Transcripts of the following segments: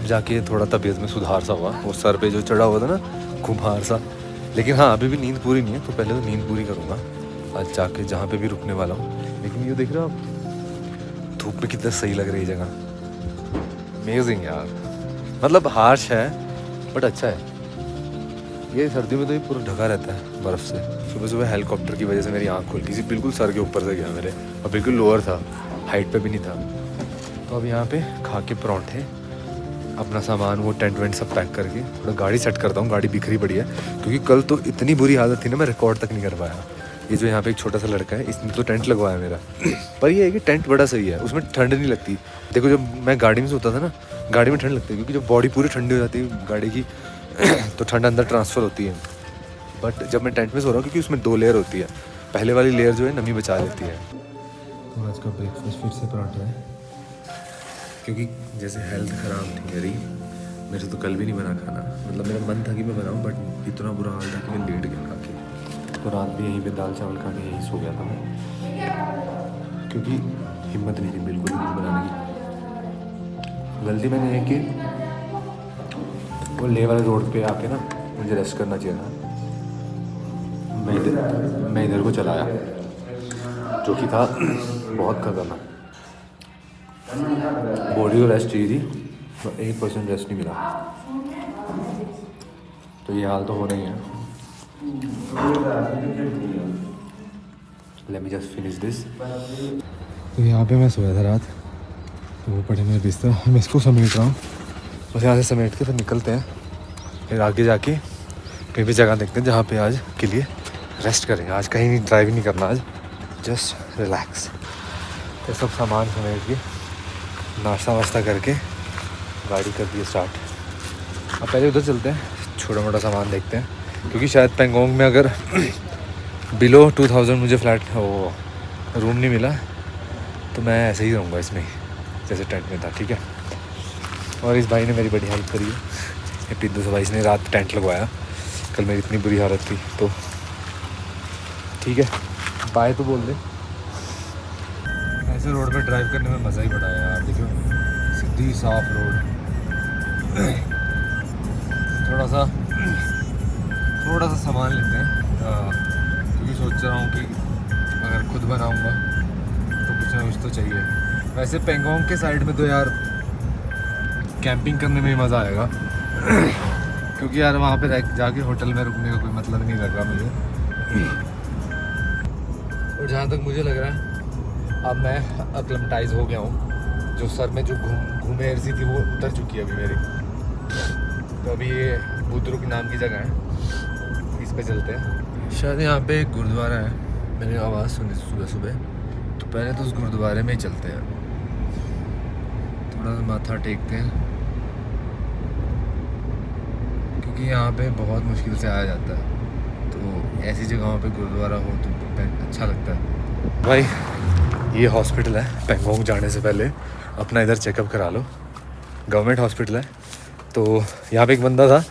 जाके थोड़ा तबीयत में सुधार सा हुआ, वो सर पे जो चढ़ा हुआ था ना खुमार सा। लेकिन हाँ, अभी भी नींद पूरी नहीं है, तो पहले तो नींद पूरी करूँगा आज जाके जहाँ पे भी रुकने वाला हूँ। लेकिन ये देख रहे हो आप, धूप में कितना सही लग रही है जगह। अमेजिंग यार, मतलब हार्श है बट अच्छा है। ये सर्दियों में तो ये पूरा ढका रहता है बर्फ़ से। सुबह सुबह हेलीकॉप्टर की वजह से मेरी आँख खुल गई थी, बिल्कुल सर के ऊपर से गया मेरे, और बिल्कुल लोअर था, हाइट पे भी नहीं था। तो अब यहाँ पे खा के परोंठे, अपना सामान वो टेंट वेंट सब पैक करके थोड़ा गाड़ी सेट करता हूँ। गाड़ी बिखरी पड़ी है क्योंकि कल तो इतनी बुरी हालत थी ना, मैं रिकॉर्ड तक नहीं कर पाया। ये जो यहाँ पे एक छोटा सा लड़का है, इसने तो टेंट लगवाया मेरा पर ये है कि टेंट बड़ा सही है, उसमें ठंड नहीं लगती। देखो जब मैं गाड़ी में सोता था ना, गाड़ी में ठंड लगती है क्योंकि जब बॉडी पूरी ठंडी हो जाती है गाड़ी की तो ठंड अंदर ट्रांसफ़र होती है। बट जब मैं टेंट में सो रहा हूँ, क्योंकि उसमें 2 लेयर होती है, पहले वाली लेयर जो है नमी बचा लेती है। तो आज का ब्रेकफास्ट फिर से पराठा है, क्योंकि जैसे हेल्थ ख़राब थी मेरे से तो कल भी नहीं बना खाना। मतलब मेरा मन था कि मैं बनाऊँ, बट इतना बुरा हाल था कि मैं लेट गया खा के। तो रात भी यहीं पे दाल चावल खा के यहीं सो गया था मैं, क्योंकि हिम्मत नहीं थी बिल्कुल भी बनाने की। गलती मैंने है कि वो ले वाले रोड पे आके ना मुझे रेस्ट करना चाहिए था। मैं इधर को चलाया, जो कि था बहुत खतरनाक। बॉडी को रेस्ट चाहिए थी, तो 1% रेस्ट नहीं मिला, तो ये हाल तो हो रही है। Let me just finish this. तो यहाँ पे मैं सोया था रात, तो वो पड़े मेरे बिस्तर, मैं इसको समेट रहा हूँ। बस यहाँ से समेट के फिर निकलते हैं, फिर आगे जाके कहीं भी जगह देखते हैं जहाँ पे आज के लिए रेस्ट करेंगे। आज कहीं नहीं ड्राइव नहीं करना, आज जस्ट रिलैक्स। तो सब सामान समेट के नाश्ता वाश्ता करके गाड़ी कर दी स्टार्ट। अब पहले उधर चलते हैं, छोटा मोटा सामान देखते हैं, क्योंकि शायद पेंगोंग में अगर बिलो 2000 मुझे फ्लैट वो रूम नहीं मिला तो मैं ऐसे ही रहूँगा इसमें ही, जैसे टेंट में था। ठीक है। और इस भाई ने मेरी बड़ी हेल्प करी है, ये पिद्दू से भाई, इसने रात टेंट लगवाया, कल मेरी इतनी बुरी हालत थी। तो ठीक है, बाय तो बोल दे। ऐसे रोड पे ड्राइव करने में मज़ा ही बड़ा है यार। देखो सीधी साफ रोड, थोड़ा सा सामान लेते हैं, क्योंकि सोच रहा हूँ कि अगर खुद बनाऊँगा तो कुछ ना कुछ तो चाहिए। वैसे पेंगोंग के साइड में तो यार कैंपिंग करने में ही मज़ा आएगा क्योंकि यार वहाँ पे जाके होटल में रुकने का कोई मतलब नहीं लग रहा मुझे। और जहाँ तक मुझे लग रहा है अब मैं अक्लमटाइज हो गया हूँ, जो सर में जो घूमेर सी थी वो उतर चुकी है अभी मेरी। तो अभी ये बुद्रुक नाम की जगह है, इस पे चलते हैं। शायद यहाँ पे एक गुरुद्वारा है, मैंने आवाज़ सुनी सुबह सुबह, तो पहले तो उस गुरुद्वारे में ही चलते हैं, थोड़ा सा माथा टेकते हैं, क्योंकि यहाँ पे बहुत मुश्किल से आया जाता है। तो ऐसी जगहों पे गुरुद्वारा हो तो अच्छा लगता है। भाई ये हॉस्पिटल है, पेंगोंग जाने से पहले अपना इधर चेकअप करा लो, गवर्नमेंट हॉस्पिटल है। तो यहाँ पे एक बंदा था,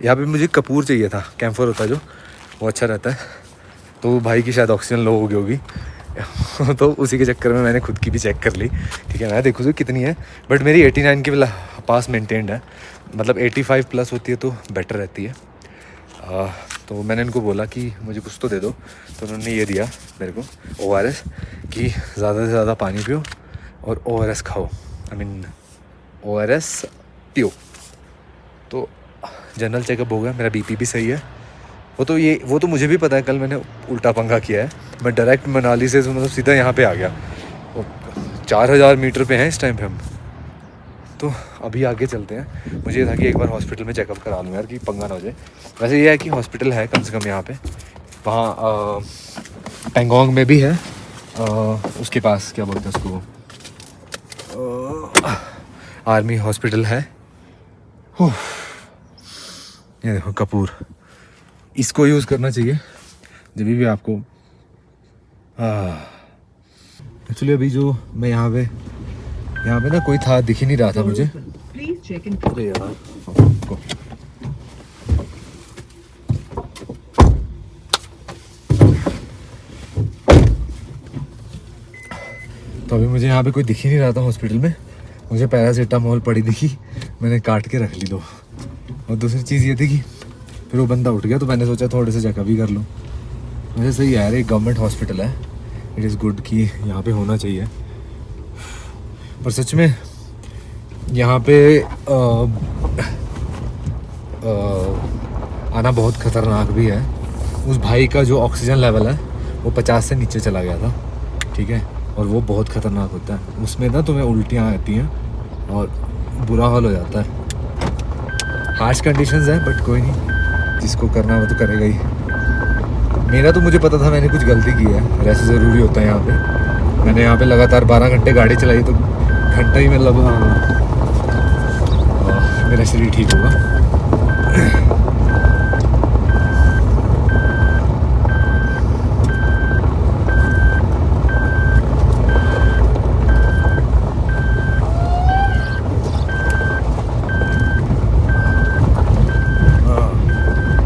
यहाँ पे मुझे कपूर चाहिए था, कैम्फर होता है जो, वो अच्छा रहता है। तो भाई की शायद ऑक्सीजन लो हो गई होगी तो उसी के चक्कर में मैंने खुद की भी चेक कर ली। ठीक है, मैं देखूँ तो कितनी है, बट मेरी 89 के पास मेंटेन्ड है, मतलब 85 प्लस होती है तो बेटर रहती है। तो मैंने इनको बोला कि मुझे कुछ तो दे दो, तो उन्होंने ये दिया मेरे को ORS, कि ज़्यादा से ज़्यादा पानी पियो और ORS खाओ, आई मीन ORS पियो। तो जनरल चेकअप हो गया, मेरा BP भी सही है। वो तो मुझे भी पता है, कल मैंने उल्टा पंगा किया है, मैं डायरेक्ट मनाली से मतलब सीधा यहाँ पे आ गया। 4000 मीटर पे हैं इस टाइम पे हम, तो अभी आगे चलते हैं। मुझे ये था कि एक बार हॉस्पिटल में चेकअप करा लूँ यार, कि पंगा ना हो जाए। वैसे ये है कि हॉस्पिटल है कम से कम यहाँ पे, वहाँ पेंगोंग में भी है, उसके पास क्या बोलते हैं उसको, आर्मी हॉस्पिटल है। ये देखो कपूर, इसको यूज़ करना चाहिए जब भी आपको। एक्चुअली अभी जो मैं यहाँ पे ना कोई था, दिख ही नहीं रहा था मुझे। अरे यार तो अभी मुझे यहाँ पे कोई दिख ही नहीं रहा था हॉस्पिटल में। मुझे पैरासीटामोल पड़ी दिखी, मैंने काट के रख ली दो। और दूसरी चीज़ ये थी कि फिर वो बंदा उठ गया, तो मैंने सोचा थोड़े से चेकअप भी कर लूँ। मुझे सही है यार, एक गवर्नमेंट हॉस्पिटल है, इट इज़ गुड कि यहाँ पे होना चाहिए। पर सच में यहाँ पे आना बहुत ख़तरनाक भी है। उस भाई का जो ऑक्सीजन लेवल है वो 50 से नीचे चला गया था, ठीक है, और वो बहुत ख़तरनाक होता है। उसमें ना तुम्हें उल्टियाँ आती हैं और बुरा हाल हो जाता है। हार्श कंडीशंस है, बट कोई नहीं, जिसको करना वो तो करेगा ही। मेरा तो मुझे पता था मैंने कुछ गलती की है, रेस्ट ज़रूरी होता है यहाँ पे। मैंने यहाँ पे लगातार 12 घंटे गाड़ी चलाई, तो घंटा ही मतलब मेरा शरीर ठीक होगा।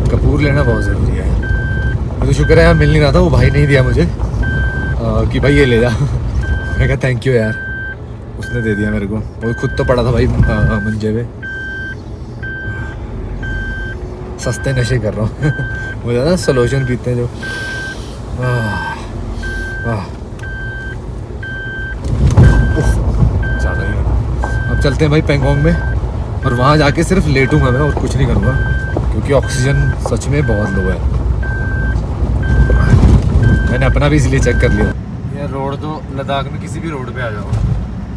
कपूर लेना बहुत ज़रूरी है। मुझे शुक्र है यहाँ मिल नहीं रहा था, वो भाई नहीं दिया मुझे कि भाई ये ले जा। मैं कहा थैंक यू यार, उसने दे दिया मेरे को। वो खुद तो पड़ा था भाई मंजे पे। सस्ते नशे कर रहा हूँ। वो ज़्यादा सोल्यूशन पीते हैं जो। ज़्यादा ही अब चलते हैं भाई पेंगोंग में, और वहाँ जाके सिर्फ लेटूंगा मैं और कुछ नहीं करूँगा, क्योंकि ऑक्सीजन सच में बहुत लो है। मैंने अपना भी इसलिए चेक कर लिया। ये रोड तो लद्दाख में किसी भी रोड पे आ जाओ,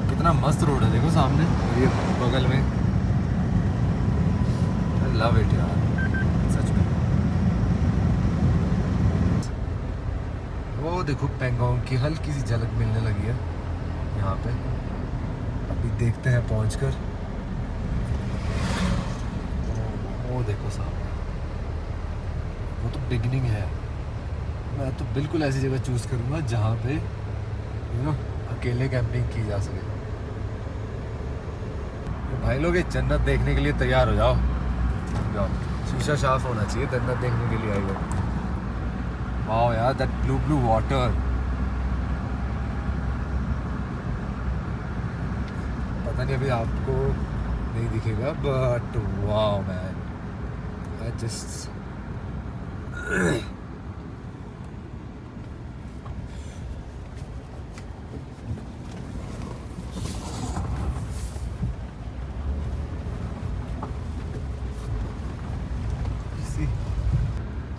कितना मस्त रोड है, देखो सामने और ये बगल में। लव इट यार सच में। वो देखो पेंगोंग की हल्की सी झलक मिलने लगी है यहाँ पे। अभी देखते हैं पहुंचकर। वो देखो सामने, वो तो बिगनिंग है। मैं तो बिल्कुल ऐसी जगह चूज़ करूँगा जहाँ पे अकेले कैंपिंग की जा सके। तो भाई लोग ये जन्नत देखने के लिए तैयार हो जाओ। शीशा साफ होना चाहिए जन्नत देखने के लिए आएगा। वाह यार, दैट ब्लू ब्लू वाटर। पता नहीं अभी आपको नहीं दिखेगा, बट वाह man, I just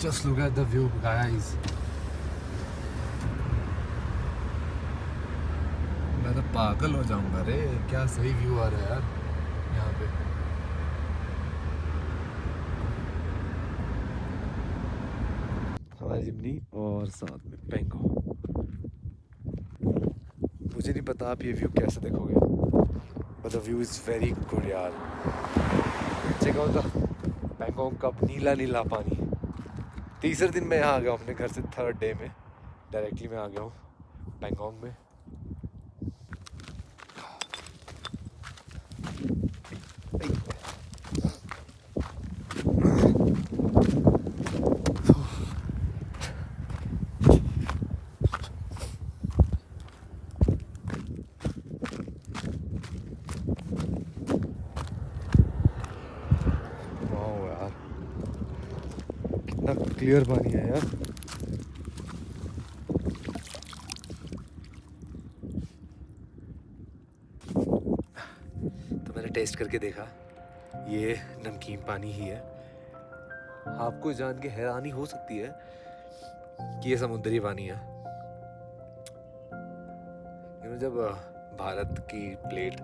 just look at the view guys। मैं तो पागल हो जाऊंगा रे, क्या सही व्यू आ रहा है यार यहाँ पे। हमारी जिमनी और साथ में पेंगोंग। मुझे नहीं पता आप ये व्यू कैसे देखोगे, but the view is very good यार। चेक आउट द पेंगोंग का नीला नीला पानी। तीसरे दिन मैं यहाँ आ गया हूँ अपने घर से, थर्ड डे में डायरेक्टली मैं आ गया हूँ पेंगोंग में। क्लियर पानी है यार। तो मैंने टेस्ट करके देखा, ये नमकीन पानी ही है। आपको जान के हैरानी हो सकती है कि ये समुद्री पानी है। जब भारत की प्लेट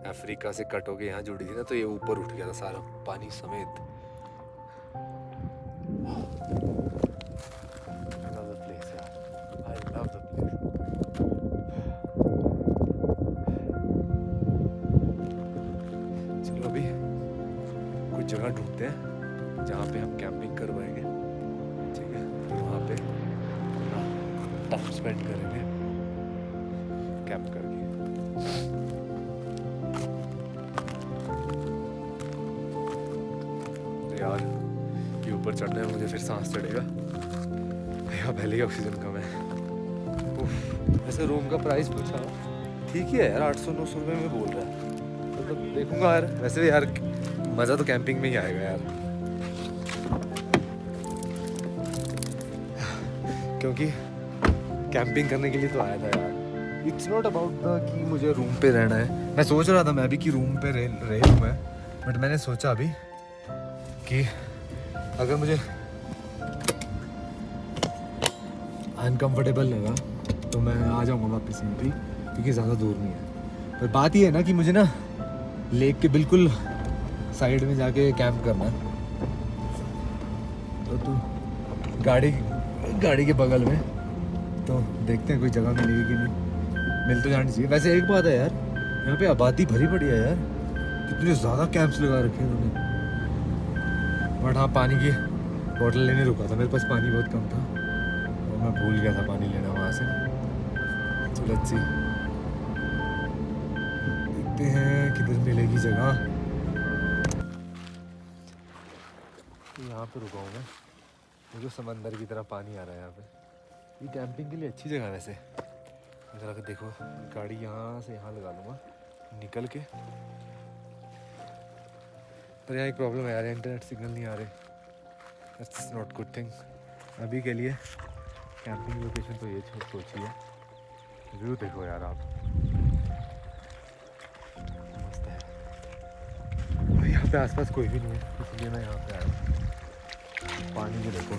अफ्रीका से कट होके यहाँ जुड़ी थी ना, तो ये ऊपर उठ गया था सारा पानी समेत। चलो अभी कुछ जगह ढूंढते हैं जहाँ पे हम कैंपिंग करवाएंगे, ठीक है, फिर वहाँ पे टाइम स्पेंड करेंगे कैंप करके। यार ये ऊपर चढ़ने में मुझे फिर सांस चढ़ेगा, यहाँ पहले ही ऑक्सीजन कम है। वैसे रूम का प्राइस पूछा ठीक ही है यार, 800-900 रुपये में बोल रहा है, मतलब देखूंगा यार। वैसे यार मज़ा तो कैंपिंग में ही आएगा यार, क्योंकि कैंपिंग करने के लिए तो आया था यार। इट्स नॉट अबाउट द कि मुझे रूम पे रहना है। मैं सोच रहा था मैं भी कि रूम पे रह लूँ मैं, बट मैंने सोचा अभी कि अगर मुझे अनकंफर्टेबल लगा तो मैं आ जाऊँगा वापस यहीं पे, क्योंकि ज़्यादा दूर नहीं है। पर बात ये है ना कि मुझे ना लेक के बिल्कुल साइड में जाके कैंप करना है, तो तू गाड़ी के बगल में, तो देखते हैं कोई जगह मिलेगी कि नहीं। मिल तो जानी चाहिए। वैसे एक बात है यार, यहाँ पे आबादी भरी पड़ी है यार, कितने ज़्यादा कैंप्स लगा रखे हैं उन्होंने। बट हाँ, पानी की बोतल लेने रुका था, मेरे पास पानी बहुत कम था और मैं भूल गया था पानी लेना वहाँ से। तो लेट्स सी, देखते हैं किधर मिलेगी जगह। यहाँ पे रुका हूँ मैं, मुझे समंदर की तरह पानी आ रहा है यहाँ पे। ये कैंपिंग के लिए अच्छी जगह है वैसे। जरा के देखो, गाड़ी यहाँ से यहाँ लगा लूँगा निकल के। पर यहाँ एक प्रॉब्लम है यार, इंटरनेट सिग्नल नहीं आ रहे। That's not good thing. अभी के लिए कैंपिंग लोकेशन तो ये सोची है। व्यू देखो यार आप, मस्त है। यहाँ पे आसपास कोई भी नहीं है, इसलिए मैं यहाँ पे आया। पानी भी देखो,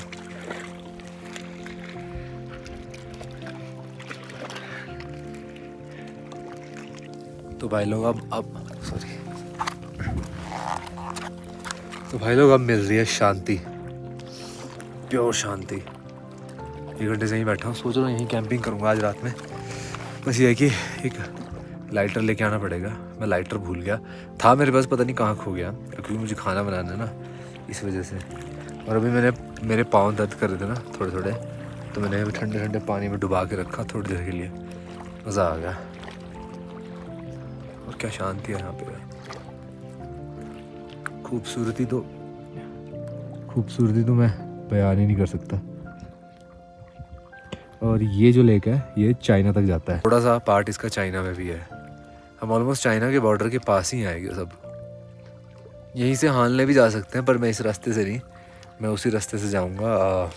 तो भाई लोग अब मिल रही है शांति, प्योर शांति। 1 घंटे से ही बैठा हूँ, सोच रहा हूँ यहीं कैंपिंग करूँगा आज रात में। बस ये है कि एक लाइटर लेके आना पड़ेगा। मैं लाइटर भूल गया था मेरे पास, पता नहीं कहाँ खो गया, क्योंकि मुझे खाना बनाना है ना, इस वजह से। और अभी मेरे पाँव दर्द कर रहे थे ना थोड़े थोड़े, तो मैंने ठंडे ठंडे पानी में डुबा के रखा थोड़ी देर के लिए। मज़ा आ गया। और क्या शांति है यहाँ पे, खूबसूरती तो मैं बयान ही नहीं कर सकता। और ये जो लेक है ये चाइना तक जाता है, थोड़ा सा पार्ट इसका चाइना में भी है। हम ऑलमोस्ट चाइना के बॉर्डर के पास ही आएंगे सब। यहीं से हानले भी जा सकते हैं, पर मैं इस रास्ते से नहीं, मैं उसी रास्ते से जाऊंगा।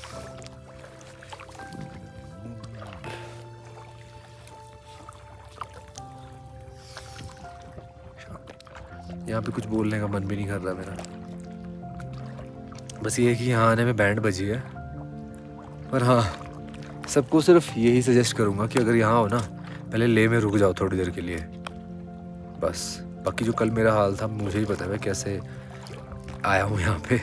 यहाँ पे कुछ बोलने का मन भी नहीं कर रहा मेरा। बस ये है कि यहाँ आने में बैंड बजी है। पर हाँ, सबको सिर्फ यही सजेस्ट करूँगा कि अगर यहाँ हो ना, पहले लेह में रुक जाओ थोड़ी देर के लिए बस। बाकी जो कल मेरा हाल था मुझे ही पता है मैं कैसे आया हूँ यहाँ पे।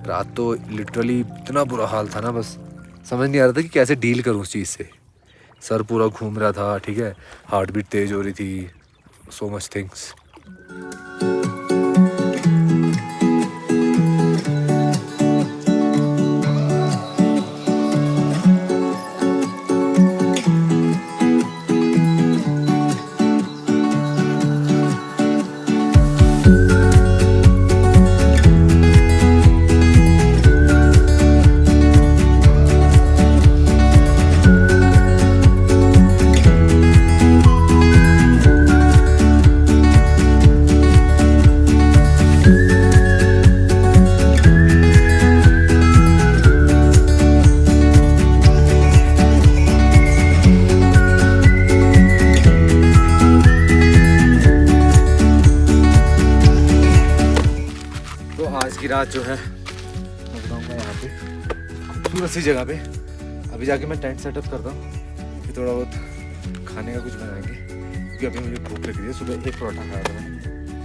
रात तो लिटरली इतना बुरा हाल था ना, बस समझ नहीं आ रहा था कि कैसे डील करूँ उस चीज़ से। सर पूरा घूम रहा था, ठीक है, हार्ट बीट तेज़ हो रही थी, so much things. की रात जो है मैं बताऊँगा यहाँ पे खूबसूरत सी जगह पे। अभी जाके मैं टेंट सेटअप करता हूँ, फिर थोड़ा बहुत खाने का कुछ बनाएंगे। क्योंकि अभी मुझे भूख लग रही है। सुबह एक पराठा खाया था मैंने,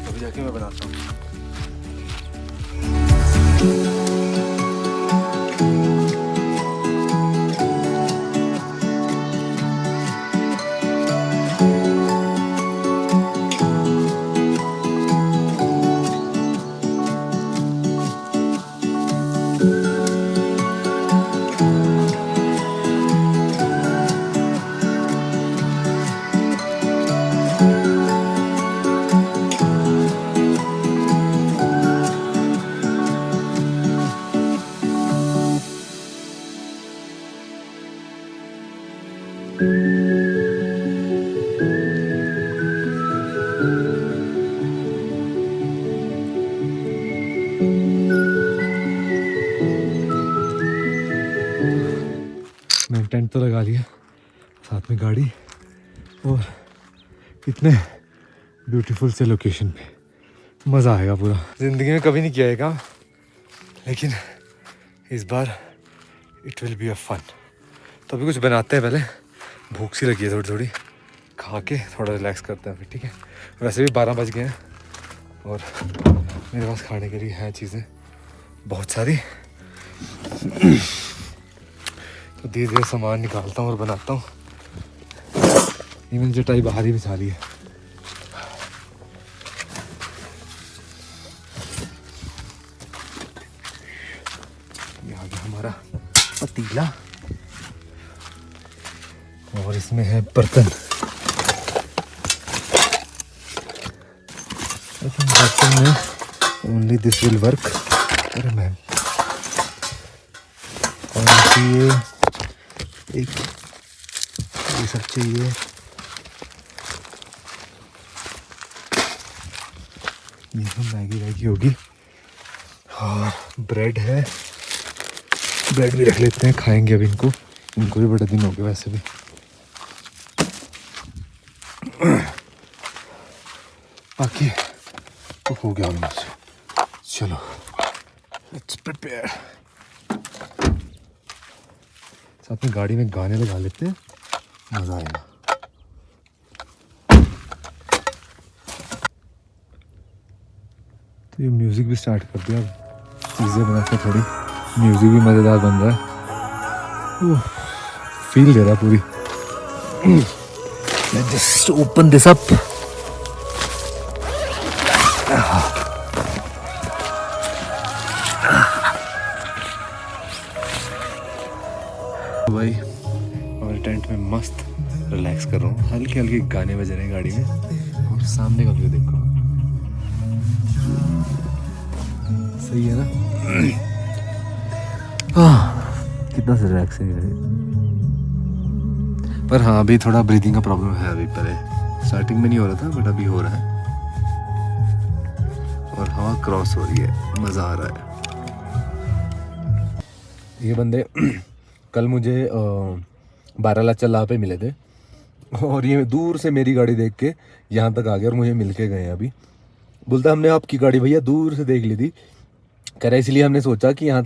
अभी जाके मैं बनाता हूँ। मैंने टेंट तो लगा लिया, साथ में गाड़ी, और इतने ब्यूटीफुल से लोकेशन पे मज़ा आएगा पूरा। ज़िंदगी में कभी नहीं किया है काम, लेकिन इस बार it will be a fun. तो अभी कुछ बनाते हैं, पहले भूख सी लगी है थोड़ी थोड़ी, खा के थोड़ा रिलैक्स करते हैं फिर, ठीक है। वैसे भी 12 बज गए हैं और मेरे पास खाने के लिए हैं चीज़ें बहुत सारी। तो धीरे धीरे सामान निकालता हूँ और बनाता हूँ। ये मैंने चटाई बाहर ही बिछा ली है। ये आ गया हमारा पतीला और इसमें है बर्तन। बर्तन में ओनली दिस विल वर्क। अरे मैम कौन चाहिए, एक ये सब चाहिए। ये तो मैगी वैगी होगी और ब्रेड है, ब्रेड भी रख लेते हैं, खाएंगे अब इनको भी बड़े दिन हो गए वैसे भी। बाकी तो हो गया ऑलमोस्ट। चलो लेट्स प्रिपेयर। साथ में गाड़ी में गाने लगा लेते हैं, मज़ा आएगा। तो ये म्यूज़िक भी स्टार्ट कर दिया, चीज़ें बनाते थोड़ी, म्यूज़िक भी मज़ेदार बन रहा है, फील दे रहा है पूरी। Let's just open this up. भाई हमारे टेंट में मस्त रिलैक्स कर रहा हूँ, हल्के हल्के गाने बज रहे हैं गाड़ी में, और सामने का व्यू देखो, सही है ना। कितना रिलैक्स है। पर हाँ अभी थोड़ा ब्रीदिंग का प्रॉब्लम है, अभी पहले स्टार्टिंग में नहीं हो रहा था, बट अभी हो रहा है और हवा क्रॉस हो रही है, मज़ा आ रहा है। ये बंदे कल मुझे 12 लाचल्ला पे मिले थे और ये दूर से मेरी गाड़ी देख के यहाँ तक आ गया और मुझे मिल के गए। अभी बोलता हमने आपकी गाड़ी भैया दूर से देख ली थी, कह रहा इसलिए हमने सोचा कि यहाँ